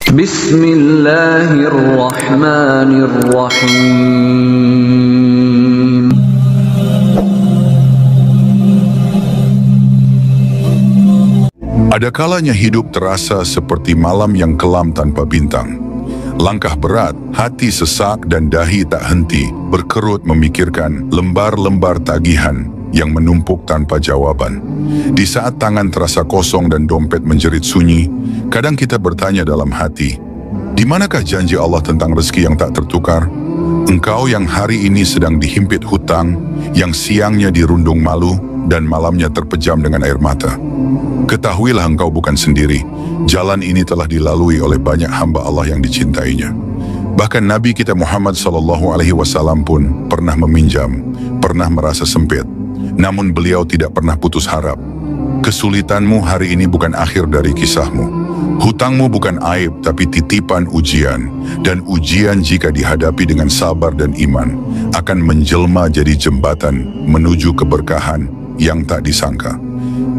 Bismillahirrahmanirrahim. Ada kalanya hidup terasa seperti malam yang kelam tanpa bintang. Langkah berat, hati sesak dan dahi tak henti berkerut memikirkan lembar-lembar tagihan yang menumpuk tanpa jawaban. Di saat tangan terasa kosong dan dompet menjerit sunyi, kadang kita bertanya dalam hati, di manakah janji Allah tentang rezeki yang tak tertukar? Engkau yang hari ini sedang dihimpit hutang, yang siangnya dirundung malu, dan malamnya terpejam dengan air mata. Ketahuilah engkau bukan sendiri. Jalan ini telah dilalui oleh banyak hamba Allah yang dicintainya. Bahkan Nabi kita Muhammad SAW pun pernah meminjam, pernah merasa sempit. Namun beliau tidak pernah putus harap. Kesulitanmu hari ini bukan akhir dari kisahmu. Hutangmu bukan aib, tapi titipan ujian. Dan ujian jika dihadapi dengan sabar dan iman, akan menjelma jadi jembatan menuju keberkahan yang tak disangka.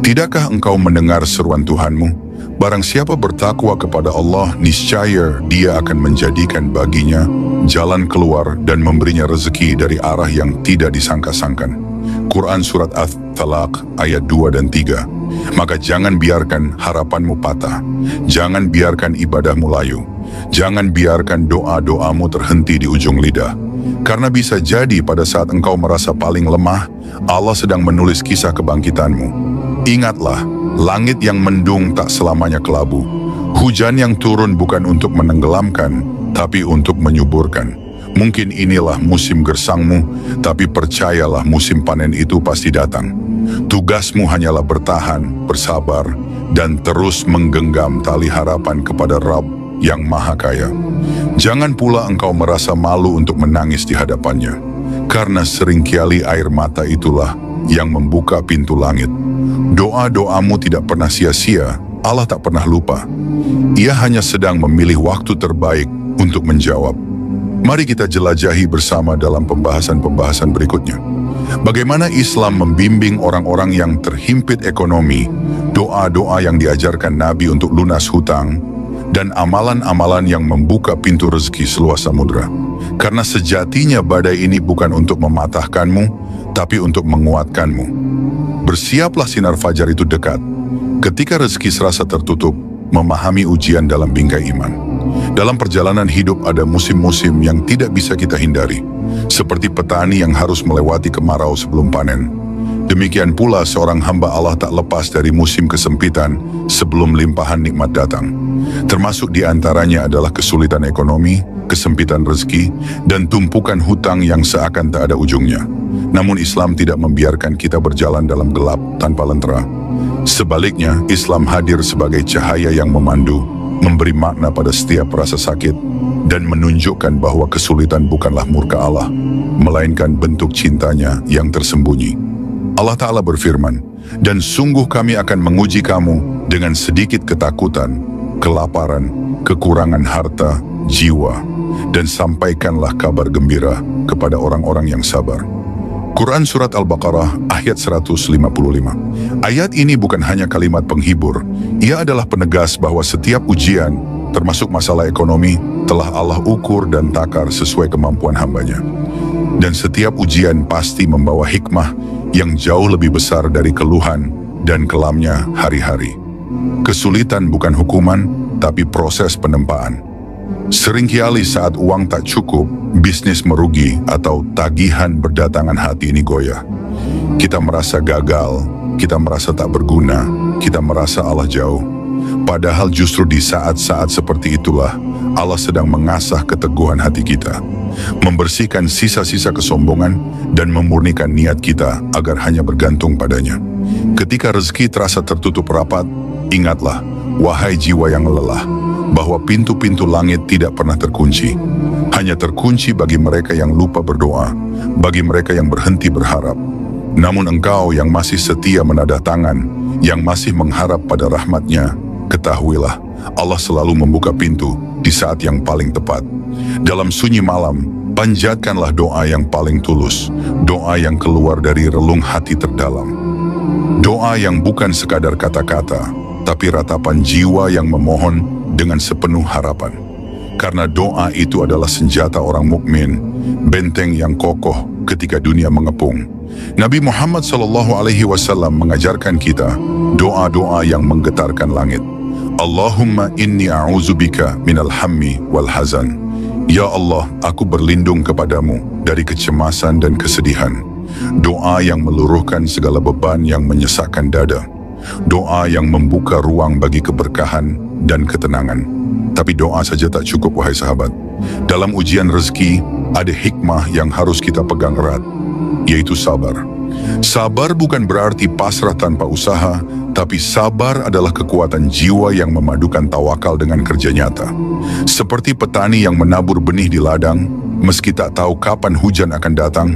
Tidakkah engkau mendengar seruan Tuhanmu? Barang siapa bertakwa kepada Allah, niscaya Dia akan menjadikan baginya jalan keluar dan memberinya rezeki dari arah yang tidak disangka-sangkan. Quran Surat At-Talaq ayat 2 dan 3. Maka jangan biarkan harapanmu patah. Jangan biarkan ibadahmu layu. Jangan biarkan doa-doamu terhenti di ujung lidah. Karena bisa jadi pada saat engkau merasa paling lemah, Allah sedang menulis kisah kebangkitanmu. Ingatlah, langit yang mendung tak selamanya kelabu. Hujan yang turun bukan untuk menenggelamkan, tapi untuk menyuburkan. Mungkin inilah musim gersangmu, tapi percayalah musim panen itu pasti datang. Tugasmu hanyalah bertahan, bersabar, dan terus menggenggam tali harapan kepada Rabb yang Maha Kaya. Jangan pula engkau merasa malu untuk menangis di hadapannya, karena seringkali air mata itulah yang membuka pintu langit. Doa-doamu tidak pernah sia-sia, Allah tak pernah lupa. Ia hanya sedang memilih waktu terbaik untuk menjawab. Mari kita jelajahi bersama dalam pembahasan-pembahasan berikutnya. Bagaimana Islam membimbing orang-orang yang terhimpit ekonomi, doa-doa yang diajarkan Nabi untuk lunas hutang, dan amalan-amalan yang membuka pintu rezeki seluas samudra. Karena sejatinya badai ini bukan untuk mematahkanmu, tapi untuk menguatkanmu. Bersiaplah, sinar fajar itu dekat. Ketika rezeki serasa tertutup, memahami ujian dalam bingkai iman. Dalam perjalanan hidup ada musim-musim yang tidak bisa kita hindari. Seperti petani yang harus melewati kemarau sebelum panen. Demikian pula seorang hamba Allah tak lepas dari musim kesempitan sebelum limpahan nikmat datang. Termasuk di antaranya adalah kesulitan ekonomi, kesempitan rezeki, dan tumpukan hutang yang seakan tak ada ujungnya. Namun Islam tidak membiarkan kita berjalan dalam gelap tanpa lentera. Sebaliknya, Islam hadir sebagai cahaya yang memandu, memberi makna pada setiap rasa sakit, dan menunjukkan bahwa kesulitan bukanlah murka Allah, melainkan bentuk cintanya yang tersembunyi. Allah Ta'ala berfirman, dan sungguh kami akan menguji kamu dengan sedikit ketakutan, kelaparan, kekurangan harta, jiwa, dan sampaikanlah kabar gembira kepada orang-orang yang sabar. Quran Surat Al-Baqarah ayat 155. Ayat ini bukan hanya kalimat penghibur, ia adalah penegas bahwa setiap ujian, termasuk masalah ekonomi, telah Allah ukur dan takar sesuai kemampuan hambanya. Dan setiap ujian pasti membawa hikmah yang jauh lebih besar dari keluhan dan kelamnya hari-hari. Kesulitan bukan hukuman, tapi proses penempaan. Seringkali saat uang tak cukup, bisnis merugi, atau tagihan berdatangan, hati ini goyah. Kita merasa gagal, kita merasa tak berguna, kita merasa Allah jauh. Padahal justru di saat-saat seperti itulah Allah sedang mengasah keteguhan hati kita, membersihkan sisa-sisa kesombongan, dan memurnikan niat kita agar hanya bergantung padanya. Ketika rezeki terasa tertutup rapat, ingatlah, wahai jiwa yang lelah, bahwa pintu-pintu langit tidak pernah terkunci. Hanya terkunci bagi mereka yang lupa berdoa, bagi mereka yang berhenti berharap. Namun engkau yang masih setia menadah tangan, yang masih mengharap pada rahmat-Nya, ketahuilah, Allah selalu membuka pintu di saat yang paling tepat. Dalam sunyi malam, panjatkanlah doa yang paling tulus, doa yang keluar dari relung hati terdalam. Doa yang bukan sekadar kata-kata, tapi ratapan jiwa yang memohon dengan sepenuh harapan. Karena doa itu adalah senjata orang mukmin, benteng yang kokoh ketika dunia mengepung. Nabi Muhammad SAW mengajarkan kita doa-doa yang menggetarkan langit. Allahumma inni a'udzubika minal hammi wal hazan. Ya Allah, aku berlindung kepadamu dari kecemasan dan kesedihan. Doa yang meluruhkan segala beban yang menyesakkan dada. Doa yang membuka ruang bagi keberkahan dan ketenangan. Tapi doa saja tak cukup, wahai sahabat. Dalam ujian rezeki, ada hikmah yang harus kita pegang erat, yaitu sabar. Sabar bukan berarti pasrah tanpa usaha, tapi sabar adalah kekuatan jiwa yang memadukan tawakal dengan kerja nyata. Seperti petani yang menabur benih di ladang, meski tak tahu kapan hujan akan datang,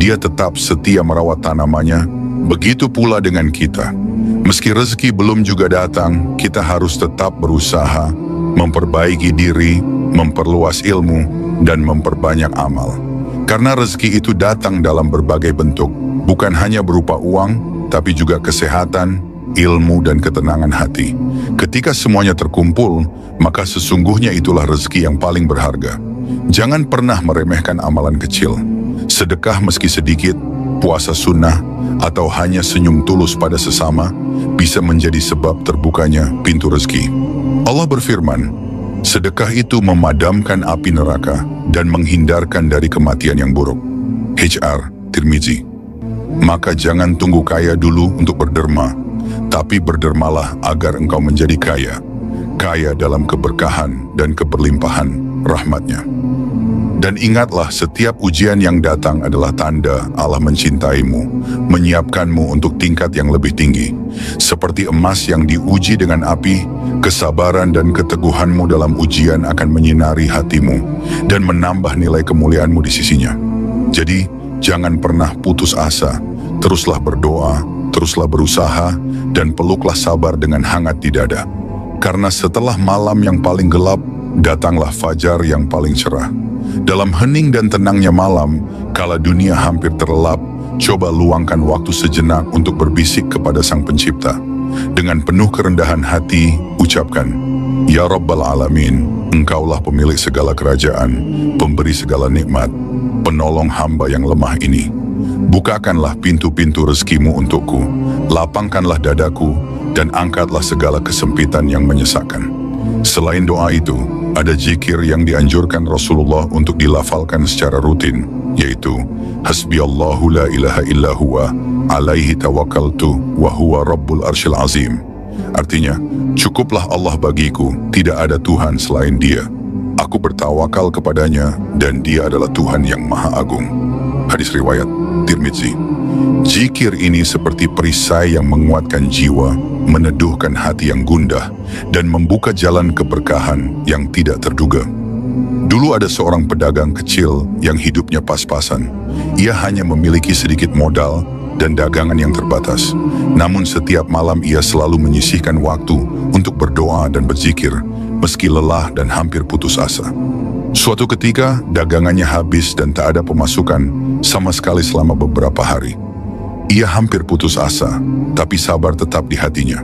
dia tetap setia merawat tanamannya. Begitu pula dengan kita. Meski rezeki belum juga datang, kita harus tetap berusaha, memperbaiki diri, memperluas ilmu, dan memperbanyak amal. Karena rezeki itu datang dalam berbagai bentuk, bukan hanya berupa uang, tapi juga kesehatan, ilmu, dan ketenangan hati. Ketika semuanya terkumpul, maka sesungguhnya itulah rezeki yang paling berharga. Jangan pernah meremehkan amalan kecil. Sedekah meski sedikit, puasa sunnah, atau hanya senyum tulus pada sesama, bisa menjadi sebab terbukanya pintu rezeki. Allah berfirman, sedekah itu memadamkan api neraka dan menghindarkan dari kematian yang buruk. HR Tirmizi. Maka jangan tunggu kaya dulu untuk berderma, tapi berdermalah agar engkau menjadi kaya. Kaya dalam keberkahan dan keberlimpahan rahmatnya. Dan ingatlah, setiap ujian yang datang adalah tanda Allah mencintaimu, menyiapkanmu untuk tingkat yang lebih tinggi. Seperti emas yang diuji dengan api, kesabaran dan keteguhanmu dalam ujian akan menyinari hatimu dan menambah nilai kemuliaanmu di sisinya. Jadi, jangan pernah putus asa, teruslah berdoa, teruslah berusaha, dan peluklah sabar dengan hangat di dada. Karena setelah malam yang paling gelap, datanglah fajar yang paling cerah. Dalam hening dan tenangnya malam, kala dunia hampir terlelap, coba luangkan waktu sejenak untuk berbisik kepada Sang Pencipta. Dengan penuh kerendahan hati, ucapkan, Ya Rabbal Alamin, Engkaulah pemilik segala kerajaan, pemberi segala nikmat, penolong hamba yang lemah ini. Bukakanlah pintu-pintu rezekimu untukku, lapangkanlah dadaku, dan angkatlah segala kesempitan yang menyesakkan. Selain doa itu, ada zikir yang dianjurkan Rasulullah untuk dilafalkan secara rutin, yaitu Hasbiyallahu la ilaha illa huwa, alaihi tawakkaltu, wa huwa rabbul arsyil azim. Artinya, cukuplah Allah bagiku, tidak ada Tuhan selain Dia. Aku bertawakal kepadanya, dan Dia adalah Tuhan yang Maha Agung. Hadis riwayat Tirmizi. Zikir ini seperti perisai yang menguatkan jiwa, meneduhkan hati yang gundah, dan membuka jalan keberkahan yang tidak terduga. Dulu ada seorang pedagang kecil yang hidupnya pas-pasan. Ia hanya memiliki sedikit modal dan dagangan yang terbatas. Namun setiap malam ia selalu menyisihkan waktu untuk berdoa dan berzikir, meski lelah dan hampir putus asa. Suatu ketika, dagangannya habis dan tak ada pemasukan sama sekali selama beberapa hari. Ia hampir putus asa, tapi sabar tetap di hatinya.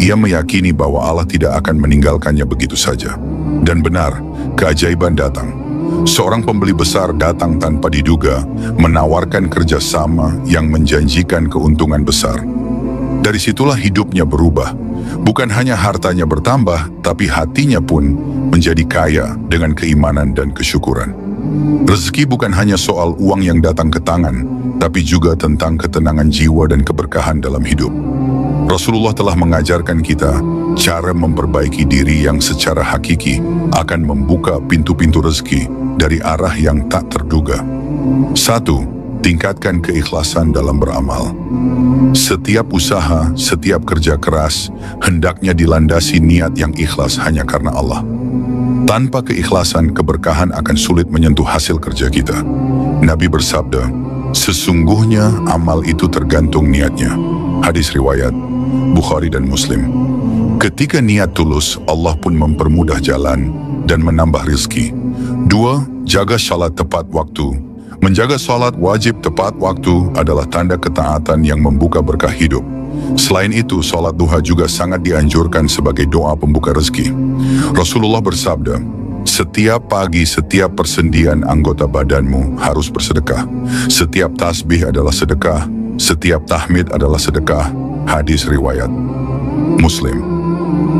Ia meyakini bahwa Allah tidak akan meninggalkannya begitu saja. Dan benar, keajaiban datang. Seorang pembeli besar datang tanpa diduga, menawarkan kerjasama yang menjanjikan keuntungan besar. Dari situlah hidupnya berubah. Bukan hanya hartanya bertambah, tapi hatinya pun menjadi kaya dengan keimanan dan kesyukuran. Rezeki bukan hanya soal uang yang datang ke tangan, tapi juga tentang ketenangan jiwa dan keberkahan dalam hidup. Rasulullah telah mengajarkan kita cara memperbaiki diri yang secara hakiki akan membuka pintu-pintu rezeki dari arah yang tak terduga. 1. Tingkatkan keikhlasan dalam beramal. Setiap usaha, setiap kerja keras, hendaknya dilandasi niat yang ikhlas hanya karena Allah. Tanpa keikhlasan, keberkahan akan sulit menyentuh hasil kerja kita. Nabi bersabda, sesungguhnya amal itu tergantung niatnya. Hadis riwayat Bukhari dan Muslim. Ketika niat tulus, Allah pun mempermudah jalan dan menambah rezeki. 2. Jaga salat tepat waktu. Menjaga salat wajib tepat waktu adalah tanda ketaatan yang membuka berkah hidup. Selain itu, sholat duha juga sangat dianjurkan sebagai doa pembuka rezeki. Rasulullah bersabda, setiap pagi, setiap persendian anggota badanmu harus bersedekah. Setiap tasbih adalah sedekah, setiap tahmid adalah sedekah. Hadis riwayat Muslim.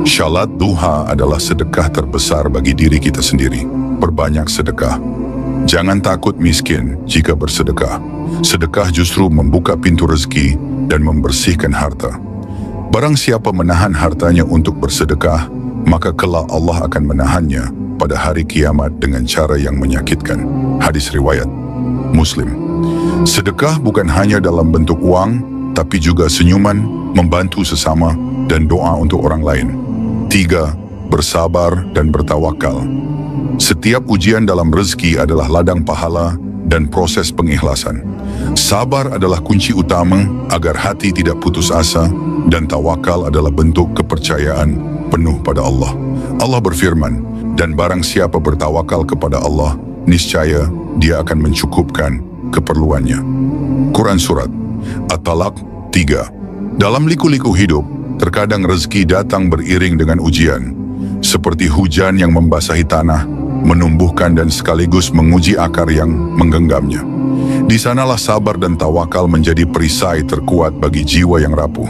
Salat duha adalah sedekah terbesar bagi diri kita sendiri. Perbanyak sedekah. Jangan takut miskin jika bersedekah. Sedekah justru membuka pintu rezeki dan membersihkan harta. Barang siapa menahan hartanya untuk bersedekah, maka kelak Allah akan menahannya pada hari kiamat dengan cara yang menyakitkan. Hadis riwayat Muslim. Sedekah bukan hanya dalam bentuk uang, tapi juga senyuman, membantu sesama, dan doa untuk orang lain. 3. Bersabar dan bertawakal. Setiap ujian dalam rezeki adalah ladang pahala dan proses pengikhlasan. Sabar adalah kunci utama agar hati tidak putus asa, dan tawakal adalah bentuk kepercayaan penuh pada Allah. Allah berfirman, dan barang siapa bertawakal kepada Allah, niscaya Dia akan mencukupkan keperluannya. Quran Surat At-Talaq 3. Dalam liku-liku hidup, terkadang rezeki datang beriring dengan ujian, seperti hujan yang membasahi tanah, menumbuhkan dan sekaligus menguji akar yang menggenggamnya. Di sanalah sabar dan tawakal menjadi perisai terkuat bagi jiwa yang rapuh.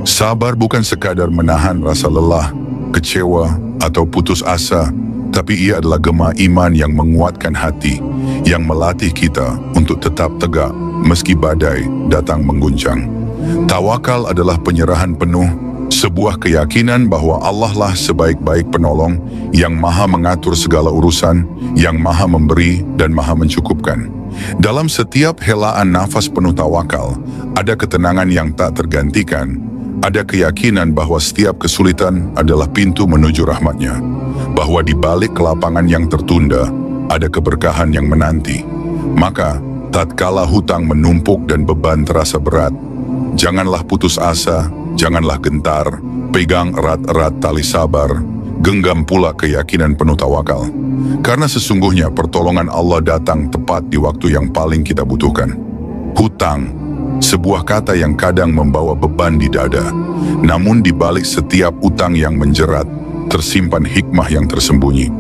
Sabar bukan sekadar menahan rasa lelah, kecewa, atau putus asa, tapi ia adalah gema iman yang menguatkan hati, yang melatih kita untuk tetap tegak meski badai datang mengguncang. Tawakal adalah penyerahan penuh, sebuah keyakinan bahwa Allah lah sebaik-baik penolong yang maha mengatur segala urusan, yang maha memberi dan maha mencukupkan. Dalam setiap helaan nafas penuh tawakal, ada ketenangan yang tak tergantikan, ada keyakinan bahwa setiap kesulitan adalah pintu menuju rahmat-Nya, bahwa di balik kelapangan yang tertunda, ada keberkahan yang menanti. Maka, tatkala hutang menumpuk dan beban terasa berat, janganlah putus asa, janganlah gentar, pegang erat-erat tali sabar, genggam pula keyakinan penuh tawakal. Karena sesungguhnya pertolongan Allah datang tepat di waktu yang paling kita butuhkan. Hutang, sebuah kata yang kadang membawa beban di dada, namun di balik setiap utang yang menjerat, tersimpan hikmah yang tersembunyi.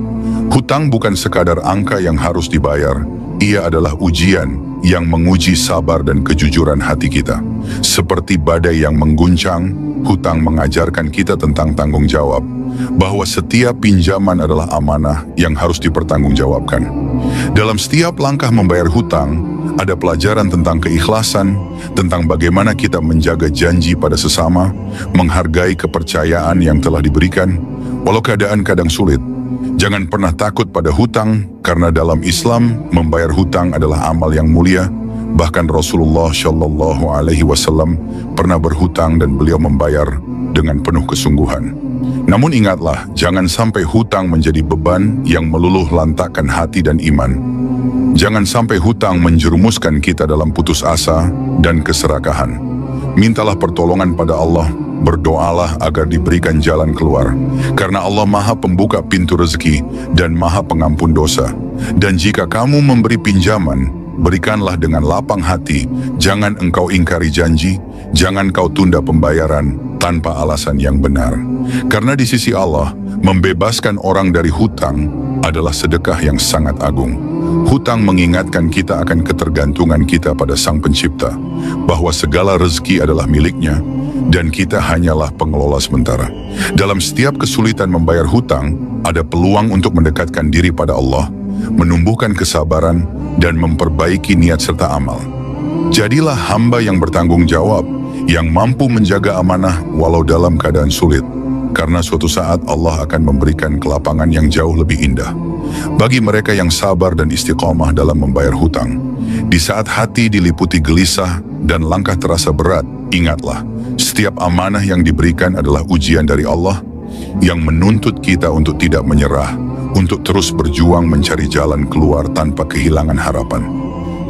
Hutang bukan sekadar angka yang harus dibayar, ia adalah ujian yang menguji sabar dan kejujuran hati kita. Seperti badai yang mengguncang, hutang mengajarkan kita tentang tanggung jawab, bahwa setiap pinjaman adalah amanah yang harus dipertanggungjawabkan. Dalam setiap langkah membayar hutang, ada pelajaran tentang keikhlasan, tentang bagaimana kita menjaga janji pada sesama, menghargai kepercayaan yang telah diberikan, walau keadaan kadang sulit. Jangan pernah takut pada hutang, karena dalam Islam, membayar hutang adalah amal yang mulia. Bahkan Rasulullah Shallallahu Alaihi Wasallam pernah berhutang dan beliau membayar dengan penuh kesungguhan. Namun ingatlah, jangan sampai hutang menjadi beban yang meluluh lantakkan hati dan iman. Jangan sampai hutang menjerumuskan kita dalam putus asa dan keserakahan. Mintalah pertolongan pada Allah, berdoalah agar diberikan jalan keluar. Karena Allah Maha Pembuka pintu rezeki dan Maha Pengampun dosa. Dan jika kamu memberi pinjaman, berikanlah dengan lapang hati, jangan engkau ingkari janji, jangan kau tunda pembayaran tanpa alasan yang benar. Karena di sisi Allah, membebaskan orang dari hutang adalah sedekah yang sangat agung. Hutang mengingatkan kita akan ketergantungan kita pada Sang Pencipta, bahwa segala rezeki adalah miliknya, dan kita hanyalah pengelola sementara. Dalam setiap kesulitan membayar hutang, ada peluang untuk mendekatkan diri pada Allah, menumbuhkan kesabaran, dan memperbaiki niat serta amal. Jadilah hamba yang bertanggung jawab, yang mampu menjaga amanah walau dalam keadaan sulit, karena suatu saat Allah akan memberikan kelapangan yang jauh lebih indah. Bagi mereka yang sabar dan istiqomah dalam membayar hutang, di saat hati diliputi gelisah dan langkah terasa berat, ingatlah, setiap amanah yang diberikan adalah ujian dari Allah, yang menuntut kita untuk tidak menyerah, untuk terus berjuang mencari jalan keluar tanpa kehilangan harapan.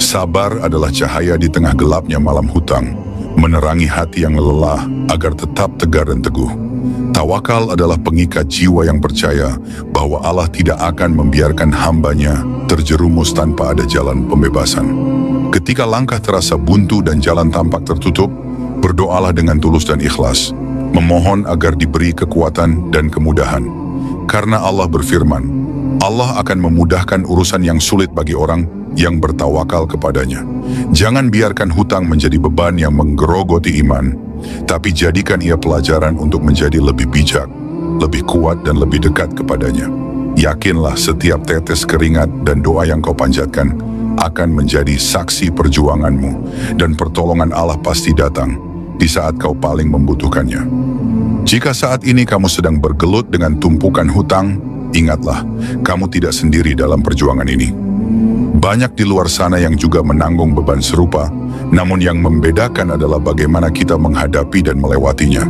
Sabar adalah cahaya di tengah gelapnya malam hutang, menerangi hati yang lelah agar tetap tegar dan teguh. Tawakal adalah pengikat jiwa yang percaya bahwa Allah tidak akan membiarkan hambanya terjerumus tanpa ada jalan pembebasan. Ketika langkah terasa buntu dan jalan tampak tertutup, Berdoalah dengan tulus dan ikhlas, memohon agar diberi kekuatan dan kemudahan. Karena Allah berfirman, Allah akan memudahkan urusan yang sulit bagi orang yang bertawakal kepadanya. Jangan biarkan hutang menjadi beban yang menggerogoti iman, tapi jadikan ia pelajaran untuk menjadi lebih bijak, lebih kuat dan lebih dekat kepadanya. Yakinlah setiap tetes keringat dan doa yang kau panjatkan akan menjadi saksi perjuanganmu, dan pertolongan Allah pasti datang di saat kau paling membutuhkannya. Jika saat ini kamu sedang bergelut dengan tumpukan hutang, ingatlah, kamu tidak sendiri dalam perjuangan ini. Banyak di luar sana yang juga menanggung beban serupa, namun yang membedakan adalah bagaimana kita menghadapi dan melewatinya.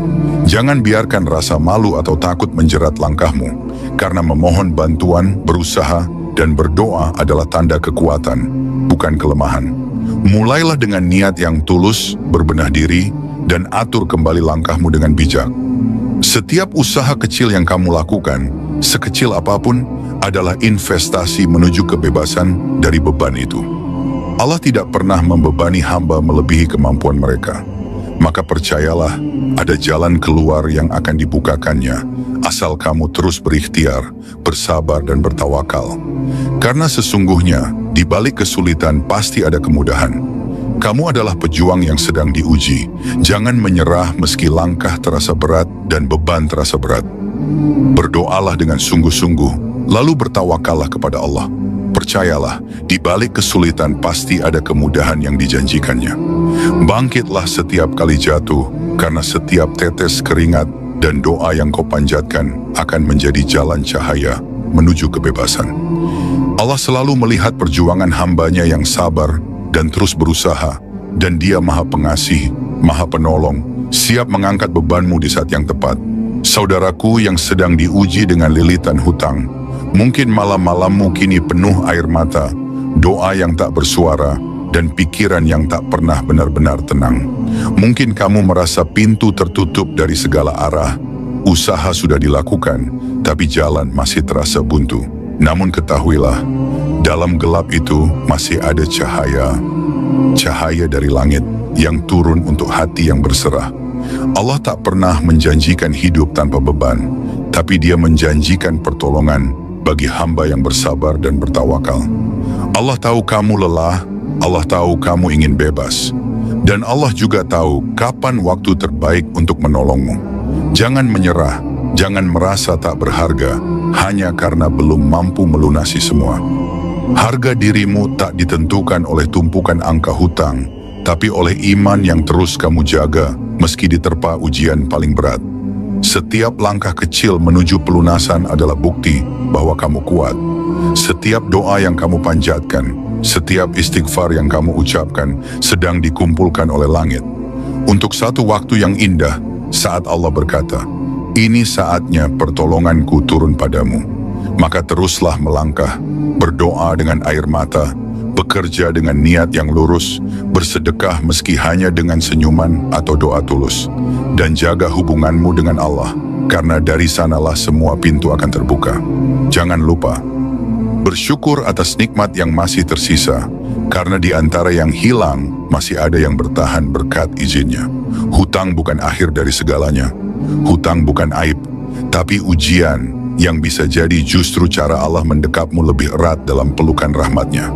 Jangan biarkan rasa malu atau takut menjerat langkahmu, karena memohon bantuan, berusaha, dan berdoa adalah tanda kekuatan, bukan kelemahan. Mulailah dengan niat yang tulus, berbenah diri, dan atur kembali langkahmu dengan bijak. Setiap usaha kecil yang kamu lakukan, sekecil apapun, adalah investasi menuju kebebasan dari beban itu. Allah tidak pernah membebani hamba melebihi kemampuan mereka. Maka percayalah, ada jalan keluar yang akan dibukakannya, asal kamu terus berikhtiar, bersabar dan bertawakal. Karena sesungguhnya, di balik kesulitan pasti ada kemudahan. Kamu adalah pejuang yang sedang diuji. Jangan menyerah meski langkah terasa berat dan beban terasa berat. Berdoalah dengan sungguh-sungguh, lalu bertawakallah kepada Allah. Percayalah, di balik kesulitan pasti ada kemudahan yang dijanjikannya. Bangkitlah setiap kali jatuh, karena setiap tetes keringat dan doa yang kau panjatkan akan menjadi jalan cahaya menuju kebebasan. Allah selalu melihat perjuangan hambanya yang sabar dan terus berusaha, dan Dia Maha Pengasih, Maha Penolong, siap mengangkat bebanmu di saat yang tepat. Saudaraku yang sedang diuji dengan lilitan hutang, mungkin malam-malammu kini penuh air mata, doa yang tak bersuara, dan pikiran yang tak pernah benar-benar tenang. Mungkin kamu merasa pintu tertutup dari segala arah, usaha sudah dilakukan, tapi jalan masih terasa buntu. Namun ketahuilah, dalam gelap itu masih ada cahaya, cahaya dari langit yang turun untuk hati yang berserah. Allah tak pernah menjanjikan hidup tanpa beban, tapi Dia menjanjikan pertolongan bagi hamba yang bersabar dan bertawakal. Allah tahu kamu lelah, Allah tahu kamu ingin bebas, dan Allah juga tahu kapan waktu terbaik untuk menolongmu. Jangan menyerah, jangan merasa tak berharga, hanya karena belum mampu melunasi semua. Harga dirimu tak ditentukan oleh tumpukan angka hutang, tapi oleh iman yang terus kamu jaga meski diterpa ujian paling berat. Setiap langkah kecil menuju pelunasan adalah bukti bahwa kamu kuat. Setiap doa yang kamu panjatkan, setiap istighfar yang kamu ucapkan sedang dikumpulkan oleh langit. Untuk satu waktu yang indah, saat Allah berkata, "Ini saatnya pertolonganku turun padamu." Maka teruslah melangkah, berdoa dengan air mata, bekerja dengan niat yang lurus, bersedekah meski hanya dengan senyuman atau doa tulus, dan jaga hubunganmu dengan Allah, karena dari sanalah semua pintu akan terbuka. Jangan lupa, bersyukur atas nikmat yang masih tersisa, karena di antara yang hilang, masih ada yang bertahan berkat izinnya. Hutang bukan akhir dari segalanya, hutang bukan aib, tapi ujian yang bisa jadi justru cara Allah mendekapmu lebih erat dalam pelukan rahmatnya.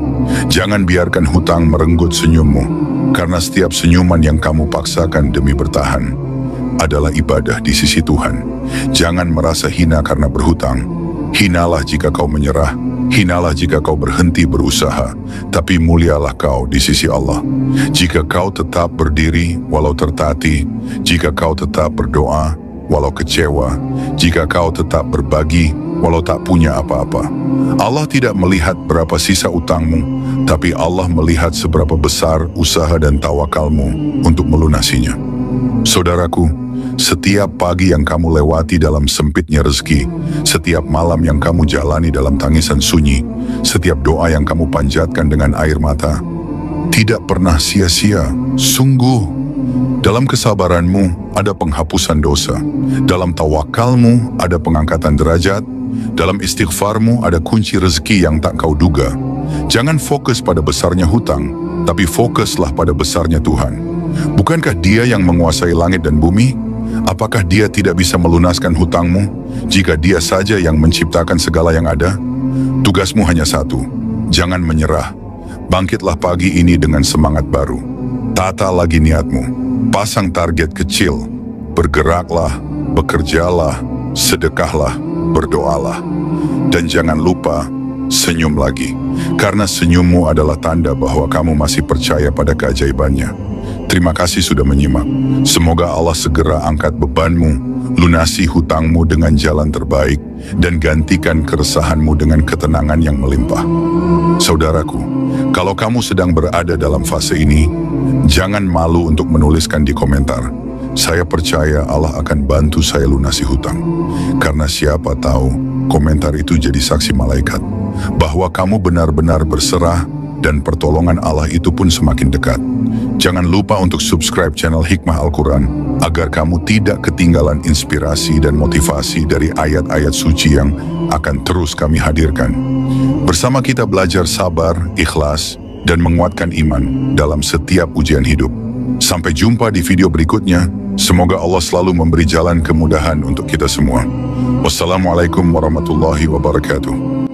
Jangan biarkan hutang merenggut senyummu, karena setiap senyuman yang kamu paksakan demi bertahan adalah ibadah di sisi Tuhan. Jangan merasa hina karena berhutang. Hinalah jika kau menyerah, hinalah jika kau berhenti berusaha, tapi mulialah kau di sisi Allah. Jika kau tetap berdiri walau tertatih, jika kau tetap berdoa walau kecewa, jika kau tetap berbagi walau tak punya apa-apa. Allah tidak melihat berapa sisa utangmu, tapi Allah melihat seberapa besar usaha dan tawakalmu untuk melunasinya. Saudaraku, setiap pagi yang kamu lewati dalam sempitnya rezeki, setiap malam yang kamu jalani dalam tangisan sunyi, setiap doa yang kamu panjatkan dengan air mata, tidak pernah sia-sia. Sungguh, dalam kesabaranmu ada penghapusan dosa, dalam tawakalmu ada pengangkatan derajat, dalam istighfarmu ada kunci rezeki yang tak kau duga. Jangan fokus pada besarnya hutang, tapi fokuslah pada besarnya Tuhan. Bukankah Dia yang menguasai langit dan bumi? Apakah Dia tidak bisa melunaskan hutangmu jika Dia saja yang menciptakan segala yang ada? Tugasmu hanya satu, jangan menyerah. Bangkitlah pagi ini dengan semangat baru. Tata lagi niatmu, pasang target kecil, bergeraklah, bekerjalah, sedekahlah, berdoalah. Dan jangan lupa, senyum lagi, karena senyummu adalah tanda bahwa kamu masih percaya pada keajaibannya. Terima kasih sudah menyimak. Semoga Allah segera angkat bebanmu, lunasi hutangmu dengan jalan terbaik, dan gantikan keresahanmu dengan ketenangan yang melimpah. Saudaraku, kalau kamu sedang berada dalam fase ini, jangan malu untuk menuliskan di komentar. Saya percaya Allah akan bantu saya lunasi hutang. Karena siapa tahu, komentar itu jadi saksi malaikat, bahwa kamu benar-benar berserah, dan pertolongan Allah itu pun semakin dekat. Jangan lupa untuk subscribe channel Hikmah Al-Quran, agar kamu tidak ketinggalan inspirasi dan motivasi dari ayat-ayat suci yang akan terus kami hadirkan. Bersama kita belajar sabar, ikhlas, dan menguatkan iman dalam setiap ujian hidup. Sampai jumpa di video berikutnya. Semoga Allah selalu memberi jalan kemudahan untuk kita semua. Wassalamualaikum warahmatullahi wabarakatuh.